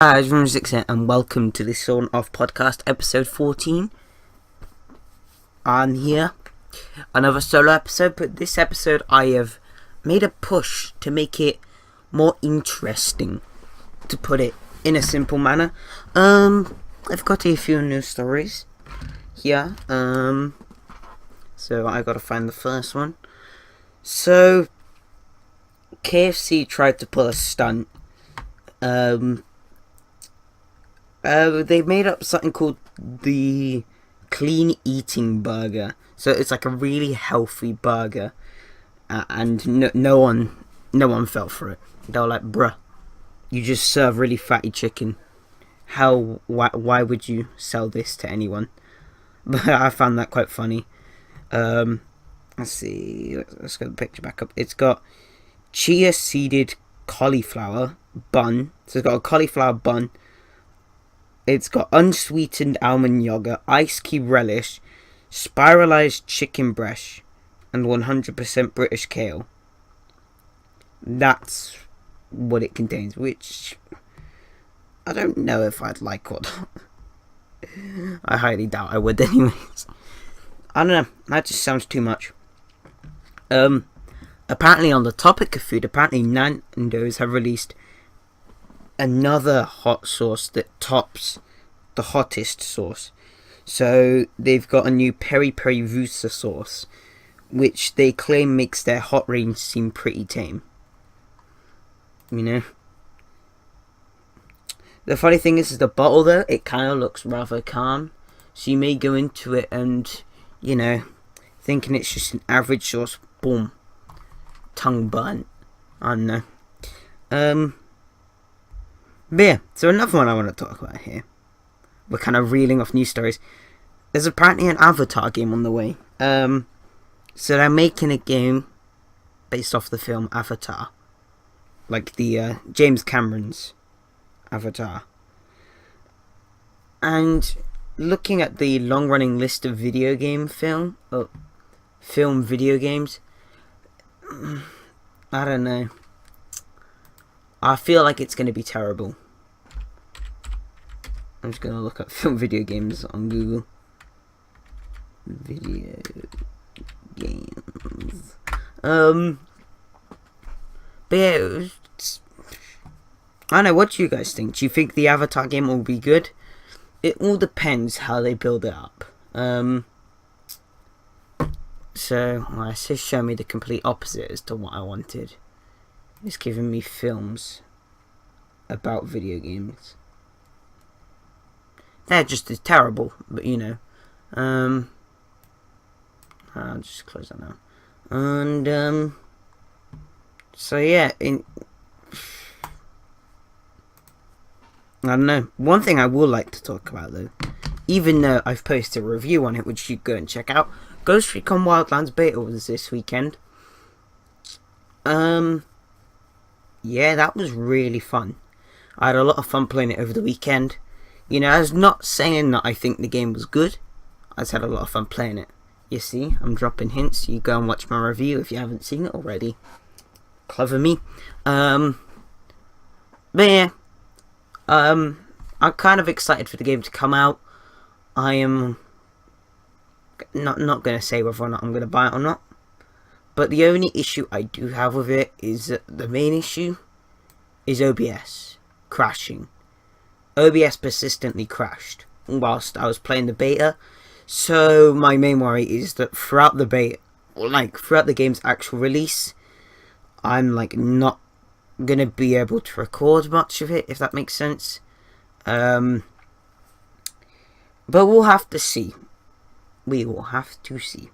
Hi, everyone, and welcome to the SAWN-OFF Podcast, episode 14. I'm here, another solo episode, but this episode I have made a push to make it more interesting, to put it in a simple manner. I've got a few news stories here, so I gotta find the first one. So, KFC tried to pull a stunt. They made up something called the Clean Eating Burger. So it's like a really healthy burger, and no one fell for it. They were like, "Bruh, you just serve really fatty chicken. Why would you sell this to anyone?" But I found that quite funny. Let's see. Let's get the picture back up. It's got chia seeded cauliflower bun. So it's got a cauliflower bun. It's got unsweetened almond yogurt, ice cube relish, spiralized chicken breast, and 100% British kale. That's what it contains, which I don't know if I'd like or not. I highly doubt I would anyways. I don't know, that just sounds too much. Apparently on the topic of food, apparently Nando's have released another hot sauce that tops the hottest sauce. So they've got a new peri peri vusa sauce, which they claim makes their hot range seem pretty tame. You know, the funny thing is the bottle though, it kind of looks rather calm, so you may go into it and, you know, thinking it's just an average sauce, boom, tongue burnt. I don't know. But yeah, so another one I want to talk about here. We're kind of reeling off news stories. There's apparently an Avatar game on the way. So they're making a game based off the film Avatar. Like the James Cameron's Avatar. And looking at the long-running list of video games, I don't know. I feel like it's going to be terrible. I'm just going to look up video games on Google. Video games. But yeah, I don't know, what do you guys think? Do you think the Avatar game will be good? It all depends how they build it up. So, well, it's just showing me the complete opposite as to what I wanted. It's giving me films about video games. They're just as terrible, but you know. I'll just close that now. And so yeah, I don't know. One thing I would like to talk about though, even though I've posted a review on it, which you go and check out. Ghost Recon Wildlands beta was this weekend. Yeah, that was really fun. I had a lot of fun playing it over the weekend. You know, I was not saying that I think the game was good. I just had a lot of fun playing it. You see, I'm dropping hints. You go and watch my review if you haven't seen it already. Clever me. But yeah, I'm kind of excited for the game to come out. I am not going to say whether or not I'm going to buy it or not. But the only issue I do have with it is that the main issue is OBS crashing. OBS persistently crashed whilst I was playing the beta. So my main worry is that throughout the beta, throughout the game's actual release, I'm not gonna be able to record much of it, if that makes sense. But we'll have to see. We will have to see.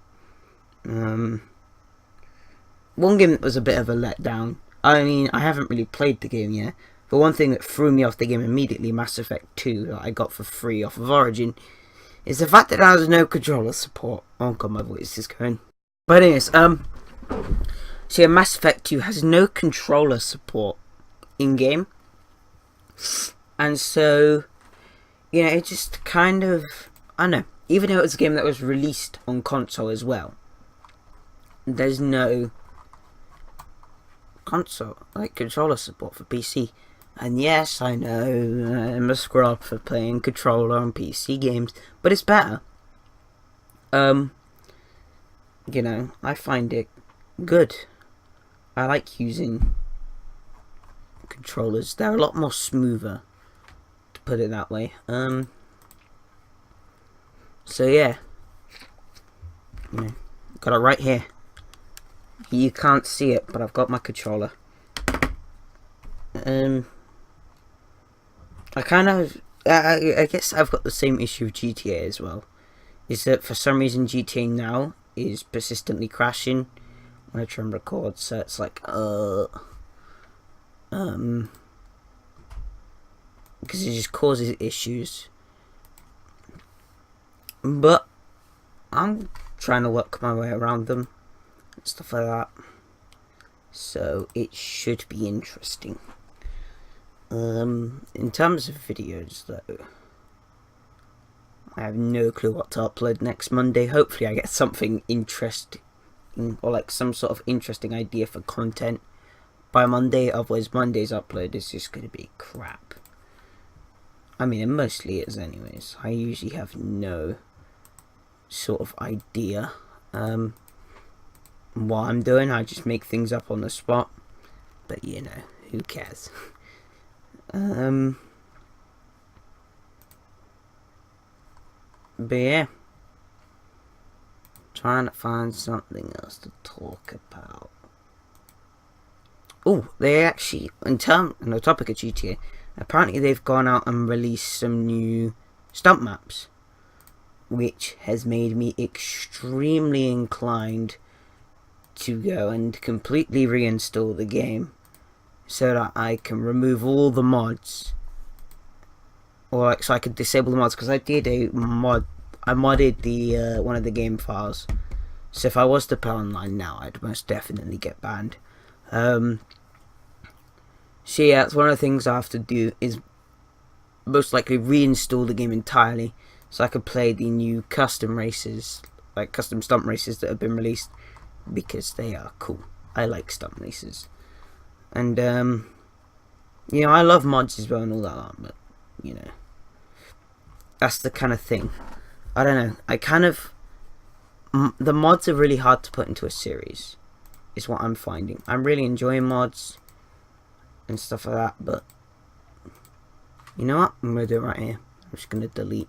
One game that was a bit of a letdown. I mean, I haven't really played the game yet. But one thing that threw me off the game immediately, Mass Effect 2, that I got for free off of Origin, is the fact that there was no controller support. Oh god, my voice is going. But anyways, so yeah, Mass Effect 2 has no controller support in-game. And so, you know, it just kind of, I don't know, even though it was a game that was released on console as well, there's no console, controller support for PC. And yes, I know I'm a scrub for playing controller on PC games, but it's better. You know, I find it good. I like using controllers. They're a lot more smoother, to put it that way. So yeah, you know, got it right here. You can't see it, but I've got my controller. I guess I've got the same issue with GTA as well. Is that for some reason GTA now is persistently crashing when I try and record, so it's like because it just causes issues. But I'm trying to work my way around them and stuff like that, so it should be interesting. In terms of videos though, I have no clue what to upload next Monday. Hopefully I get something interesting, or like some sort of interesting idea for content by Monday. Otherwise Monday's upload is just going to be crap. I mean, it mostly is anyways. I usually have no sort of idea what I'm doing. I just make things up on the spot, but you know, who cares. But yeah, trying to find something else to talk about. Oh, they actually, on the topic of GTA, apparently they've gone out and released some new stunt maps, which has made me extremely inclined to go and completely reinstall the game so that I can remove all the mods, or like so I could disable the mods, because I did a mod. I modded the one of the game files, so if I was to play online now, I'd most definitely get banned. So yeah, that's one of the things I have to do, is most likely reinstall the game entirely so I could play the new custom races, like custom stunt races that have been released, because they are cool. I like stunt races, and you know, I love mods as well and all that, but you know, that's the kind of thing. I don't know, I kind of, the mods are really hard to put into a series, is what I'm finding. I'm really enjoying mods and stuff like that, but you know what, I'm going to do it right here. I'm just going to delete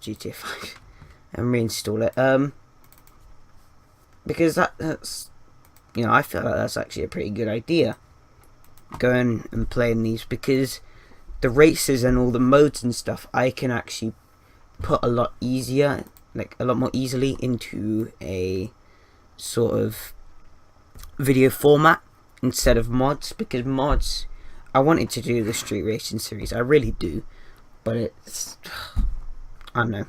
GTA 5 and reinstall it, because that's, you know, I feel like that's actually a pretty good idea, going and playing these, because the races and all the modes and stuff I can actually put a lot easier, like a lot more easily, into a sort of video format instead of mods, because mods, I wanted to do the street racing series, I really do, but it's, I don't know,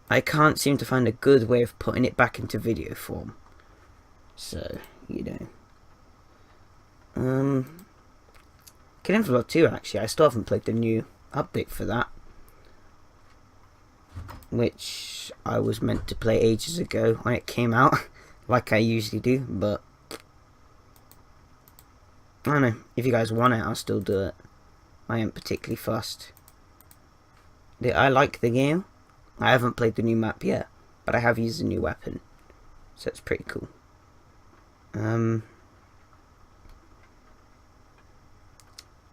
I can't seem to find a good way of putting it back into video form. So, you know, Killing Floor 2, actually, I still haven't played the new update for that, which I was meant to play ages ago when it came out, like I usually do, but I don't know, if you guys want it, I'll still do it. I ain't particularly fussed. I like the game. I haven't played the new map yet, but I have used the new weapon, so it's pretty cool.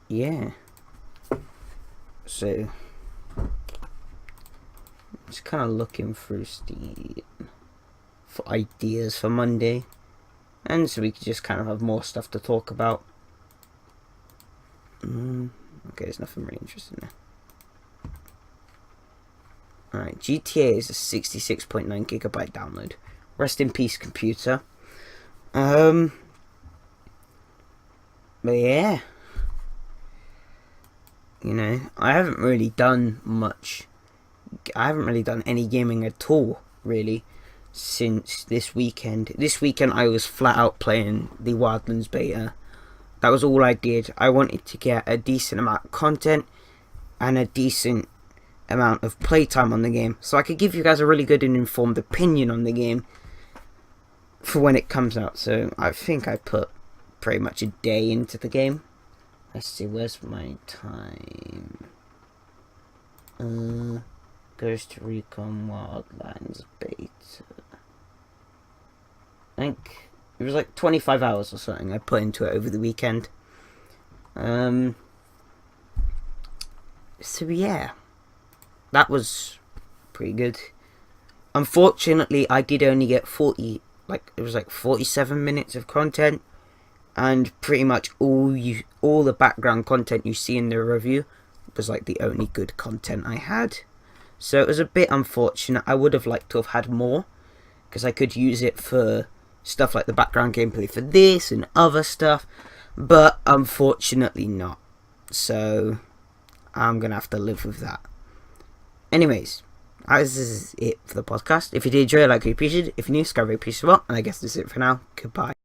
Yeah. So, just kind of looking through Steam for ideas for Monday, and so we could just kind of have more stuff to talk about. Okay, there's nothing really interesting there. Alright, GTA is a 66.9 gigabyte download. Rest in peace, computer. But yeah, you know, I haven't really done much. I haven't really done any gaming at all, really, since this weekend. This weekend I was flat out playing the Wildlands beta. That was all I did. I wanted to get a decent amount of content and a decent amount of playtime on the game, so I could give you guys a really good and informed opinion on the game for when it comes out. So I think I put pretty much a day into the game. Let's see, where's my time? Goes to Recon Wildlands beta. I think it was like 25 hours or something I put into it over the weekend. So yeah, that was pretty good. Unfortunately, I did only get 47 minutes of content, and pretty much all the background content you see in the review was like the only good content I had. So it was a bit unfortunate. I would have liked to have had more, because I could use it for stuff like the background gameplay for this and other stuff, but unfortunately not. So I'm gonna have to live with that. Anyways, this is it for the podcast. If you did enjoy it, I'd appreciate it. If you're new, subscribe, appreciate it. And I guess that's it for now. Goodbye.